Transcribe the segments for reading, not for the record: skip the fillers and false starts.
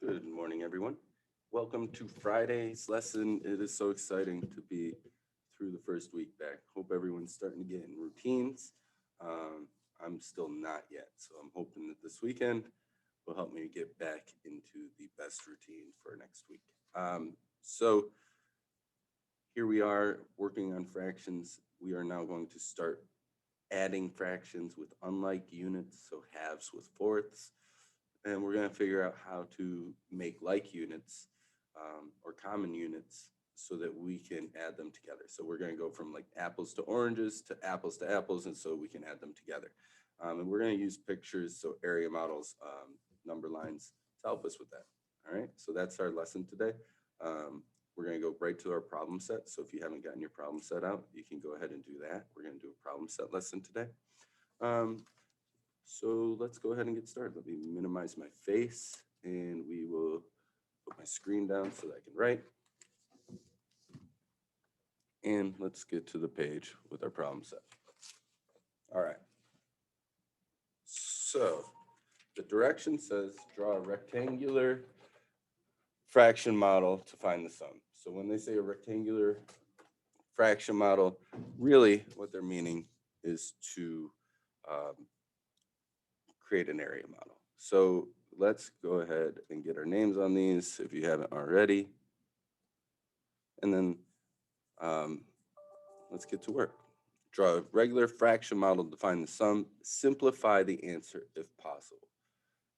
Good morning, everyone. Welcome to Friday's lesson. It is so exciting to be through the first week back. Hope everyone's starting to get in routines. Um, I'm still not yet, so I'm hoping that this weekend will help me get back into the best routine for next week. So here we are working on fractions. We are now going to start adding fractions with unlike units, so halves with fourths, and we're going to figure out how to make like units or common units so that we can add them together. So we're going to go from like apples to oranges to apples, and so we can add them together. And we're going to use pictures, so area models, number lines to help us with that. All right, so that's our lesson today. We're going to go right to our problem set. So if you haven't gotten your problem set out, you can go ahead and do that. We're going to do a problem set lesson today. So let's go ahead and get started. Let me minimize my face and we will put my screen down so that I can write. And let's get to the page with our problem set. All right. So the direction says draw a rectangular fraction model to find the sum. So when they say a rectangular fraction model, really what they're meaning is to create an area model. So let's go ahead and get our names on these if you haven't already. And then let's get to work. Draw a regular fraction model to find the sum. Simplify the answer if possible.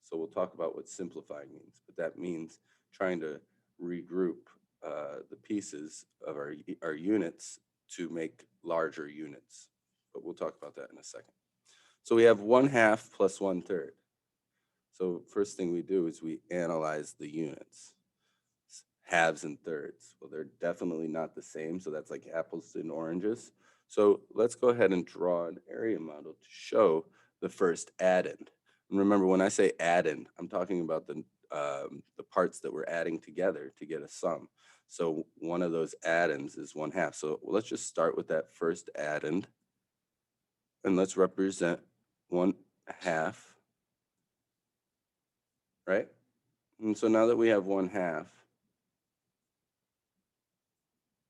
So we'll talk about what simplifying means, but that means trying to regroup the pieces of our units to make larger units. But we'll talk about that in a second. So we have 1/2 plus 1/3. So first thing we do is we analyze the units. Halves and thirds. Well, they're definitely not the same. So that's like apples and oranges. So let's go ahead and draw an area model to show the first addend. And remember, when I say addend, I'm talking about the parts that we're adding together to get a sum. So one of those addends is 1/2. So let's just start with that first addend. And let's represent 1/2, right? And so now that we have 1/2,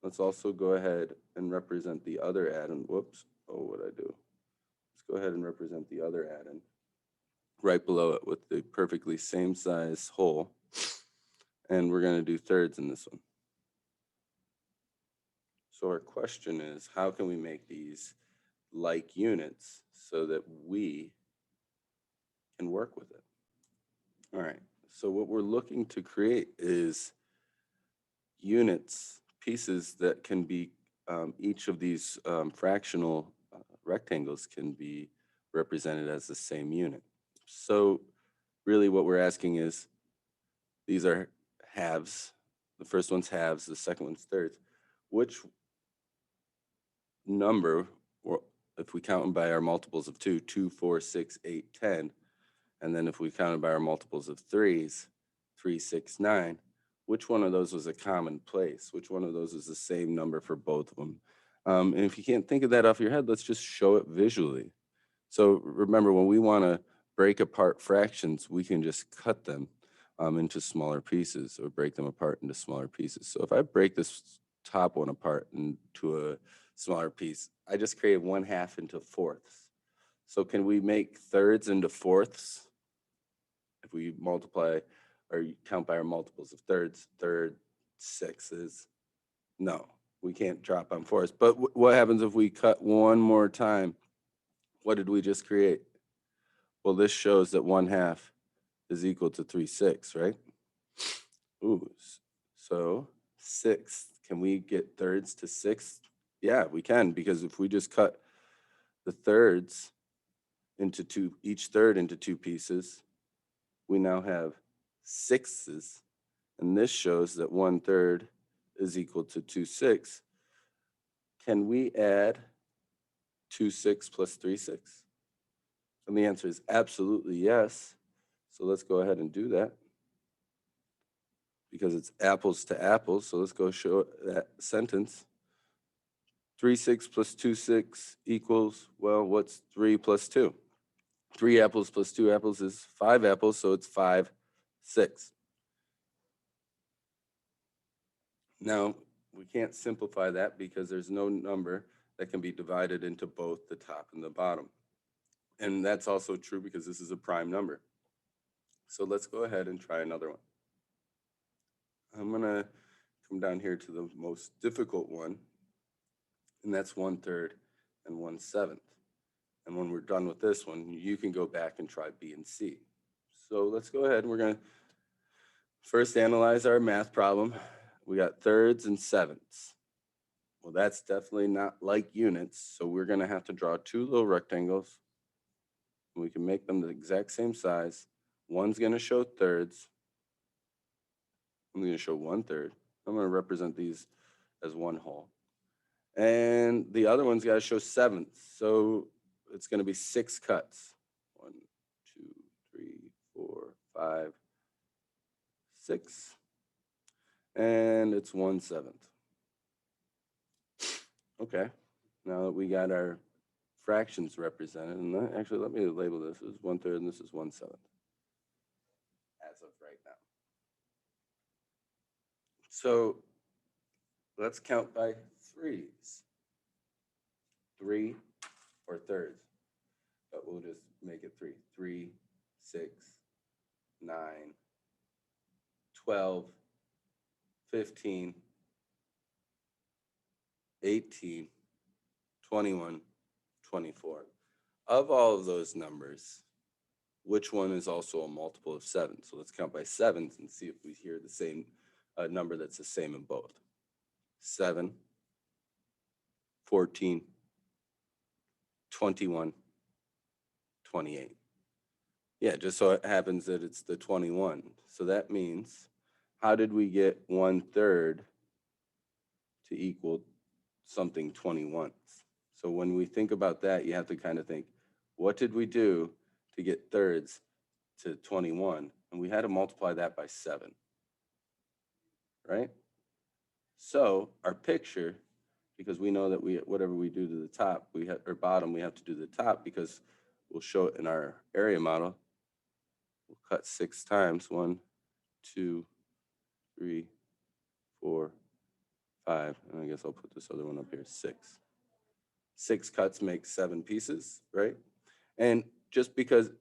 let's also go ahead and represent the other addend. Whoops. Oh, what did I do? Let's go ahead and represent the other addend right below it with the perfectly same size whole. And we're going to do thirds in this one. So our question is, how can we make these like units so that we can work with it? All right. So what we're looking to create is units, pieces that can be, each of these fractional rectangles can be represented as the same unit. So really what we're asking is, these are halves. The first one's halves, the second one's thirds. Which number, or if we count them by our multiples of 2, 2, 4, 6, 8, 10, and then if we count it by our multiples of 3s, 3, 6, 9, which one of those was a common place? Which one of those is the same number for both of them? And if you can't think of that off your head, let's just show it visually. So remember, when we want to break apart fractions, we can just cut them into smaller pieces or break them apart into smaller pieces. So if I break this top one apart into a smaller piece, I just created 1/2 into fourths. So can we make thirds into fourths? If we multiply or count by our multiples of thirds, third, sixes, no, we can't drop on fourths. But what happens if we cut one more time? What did we just create? Well, this shows that 1/2 is equal to 3/6, right? Ooh, so 6. Can we get thirds to 6? Yeah, we can, because if we just cut the thirds into two, each third into two pieces, we now have 6s. And this shows that 1/3 is equal to 2/6. Can we add 2/6 plus 3/6? And the answer is absolutely yes. So let's go ahead and do that, because it's apples to apples. So let's go show that sentence. 3/6 plus 2/6 equals, well, what's 3 plus 2? 3 apples plus 2 apples is 5 apples, so it's 5/6. Now, we can't simplify that because there's no number that can be divided into both the top and the bottom. And that's also true because this is a prime number. So let's go ahead and try another one. I'm gonna come down here to the most difficult one, and that's 1/3 and 1/7. And when we're done with this one, you can go back and try B and C. So let's go ahead and we're gonna first analyze our math problem. We got thirds and sevenths. Well, that's definitely not like units, so we're gonna have to draw two little rectangles. We can make them the exact same size. One's gonna show thirds. I'm gonna show 1/3. I'm gonna represent these as one whole. And the other one's gotta show sevenths. So it's gonna be 6 cuts. 1, 2, 3, 4, 5, 6. And it's 1/7. Okay, now that we got our fractions represented, and actually let me label this as 1/3 and this is 1/7 as of right now. So let's count by threes. 3 or thirds, but we'll just make it 3. 3, 6, 9, 12, 15, 18, 21, 24. Of all of those numbers, which one is also a multiple of 7? So let's count by sevens and see if we hear the same number that's the same in both. 7, 14, 21, 28. Yeah, just so it happens that it's the 21. So that means, how did we get 1/3 to equal something 21? So when we think about that, you have to kind of think, what did we do to get thirds to 21? And we had to multiply that by 7, right? So our picture, because we know that whatever we do to the top, or bottom, we have to do the top because we'll show it in our area model. We'll cut 6 times. 1, 2, 3, 4, 5. And I guess I'll put this other one up here, 6. 6 cuts make 7 pieces, right? And just because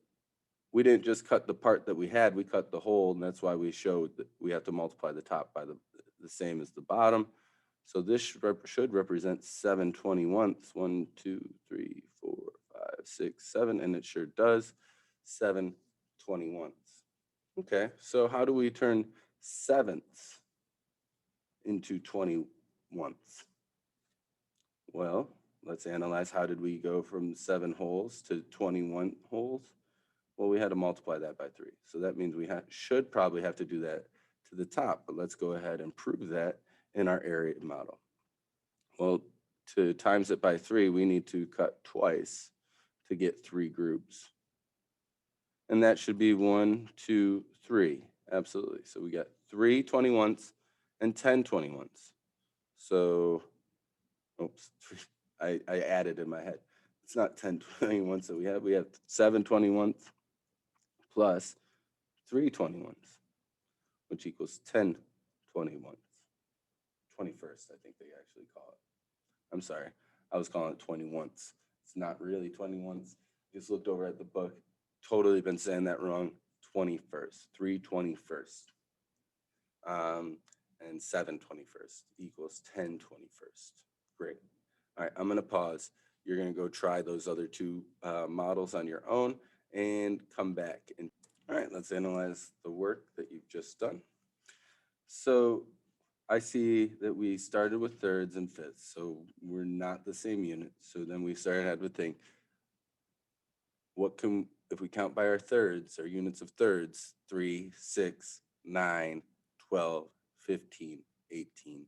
we didn't just cut the part that we had, we cut the whole, and that's why we showed that we have to multiply the top by the same as the bottom. So this should represent 7/21. 1, 2, 3, 4, 5, 6, 7, and it sure does. 7/21. Okay, so how do we turn sevenths into 21ths? Well, let's analyze how did we go from 7 wholes to 21 wholes? Well, we had to multiply that by 3. So that means we should probably have to do that to the top, but let's go ahead and prove that in our area model. Well, to times it by 3, we need to cut twice to get 3 groups. And that should be 1, 2, 3. Absolutely. So we got 3 21ths and 10 21ths. So, oops, I added in my head. It's not 10 21ths that we have. We have 7 21ths plus 3 21ths, which equals 10 21ths. 21st, I think they actually call it. I'm sorry, I was calling it 21ths. It's not really 21ths. Just looked over at the book. Totally been saying that wrong. 21st, 3 21st. And 7 21st equals 10 21st. Great. All right, I'm going to pause. You're going to go try those other two models on your own and come back. And all right, let's analyze the work that you've just done. So I see that we started with thirds and fifths, so we're not the same unit. So then we started with think, if we count by our thirds, our units of thirds, 3, 6, 9, 12, 15, 18.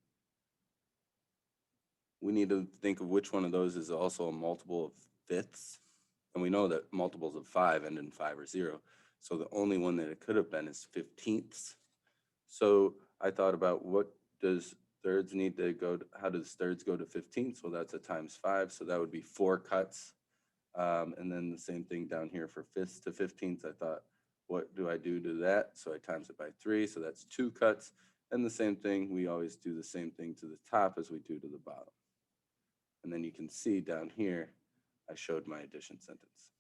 We need to think of which one of those is also a multiple of fifths. And we know that multiples of 5 end in 5 or 0. So the only one that it could have been is 15ths. So I thought about what does thirds need to go to, how does thirds go to 15ths? Well, that's a times 5. So that would be 4 cuts. And then the same thing down here for fifths to 15ths. I thought, what do I do to that? So I times it by 3. So that's 2 cuts. And the same thing, we always do the same thing to the top as we do to the bottom. And then you can see down here, I showed my addition sentence.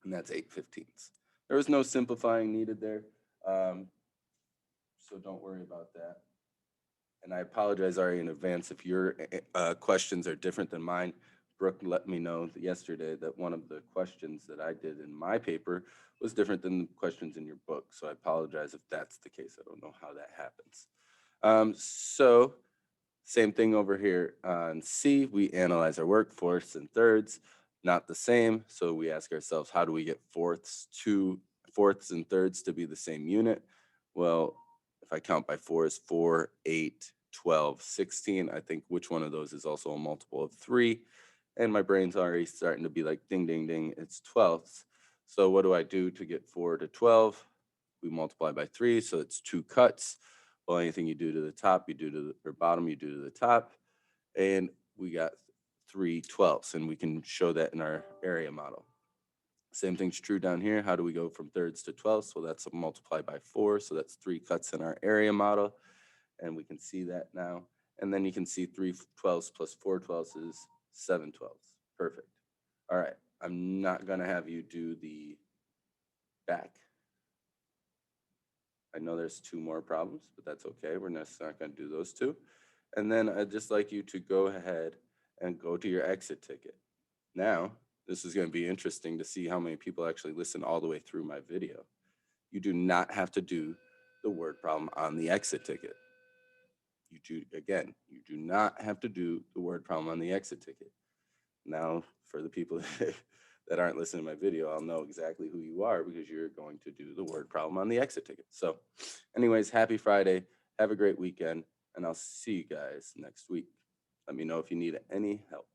And that's 8/15. There was no simplifying needed there. So don't worry about that. And I apologize already in advance if your questions are different than mine. Brooke let me know yesterday that one of the questions that I did in my paper was different than the questions in your book. So I apologize if that's the case. I don't know how that happens. So same thing over here on C, we analyze our work, fourths and thirds, not the same. So we ask ourselves, how do we get fourths and thirds to be the same unit? Well, if I count by fours, 4, 8, 12, 16, I think which one of those is also a multiple of 3. And my brain's already starting to be like, ding, ding, ding, it's twelfths. So what do I do to get 4 to 12? We multiply by 3, so it's 2 cuts. Well, anything you do to the top, you do to the or bottom, you do to the top. And we got 3/12ths, and we can show that in our area model. Same thing's true down here. How do we go from thirds to 12ths? Well, that's multiplied by 4, so that's 3 cuts in our area model, and we can see that now. And then you can see 3/12ths plus 4/12ths is 7/12ths. Perfect. All right, I'm not gonna have you do the back. I know there's 2 more problems, but that's okay. We're not gonna do those 2. And then I'd just like you to go ahead and go to your exit ticket. Now, this is gonna be interesting to see how many people actually listen all the way through my video. You do not have to do the word problem on the exit ticket. You do not have to do the word problem on the exit ticket. Now, for the people that aren't listening to my video, I'll know exactly who you are because you're going to do the word problem on the exit ticket. So anyways, happy Friday. Have a great weekend, and I'll see you guys next week. Let me know if you need any help.